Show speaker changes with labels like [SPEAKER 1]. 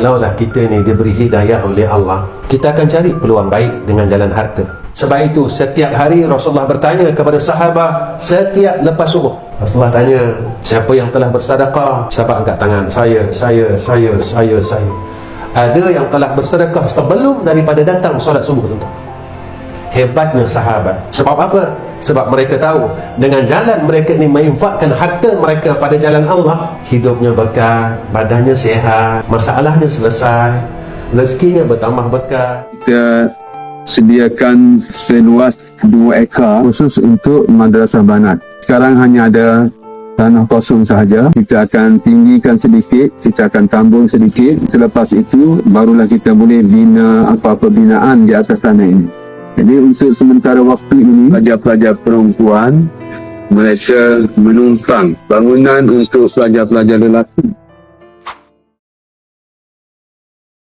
[SPEAKER 1] Kalaulah kita ni diberi hidayah oleh Allah, kita akan cari peluang baik dengan jalan harta. Sebab itu setiap hari Rasulullah bertanya kepada sahabat setiap lepas subuh. Rasulullah tanya, siapa yang telah bersedekah? Sahabat angkat tangan, saya. Ada yang telah bersedekah sebelum daripada datang solat subuh, tuan-tuan. Hebatnya sahabat. Sebab apa? Sebab mereka tahu dengan jalan mereka ni menginfakkan harta mereka pada jalan Allah, hidupnya berkah, badannya sihat, masalahnya selesai, rezekinya bertambah berkah.
[SPEAKER 2] Kita sediakan seluas 2 ekar khusus untuk Madrasah Banat. Sekarang hanya ada tanah kosong sahaja. Kita akan tinggikan sedikit, kita akan tambung sedikit. Selepas itu barulah kita boleh bina apa-apa binaan di atas tanah ini. Jadi untuk sementara waktu ini, pelajar-pelajar perempuan mereka menumpang bangunan untuk pelajar-pelajar lelaki.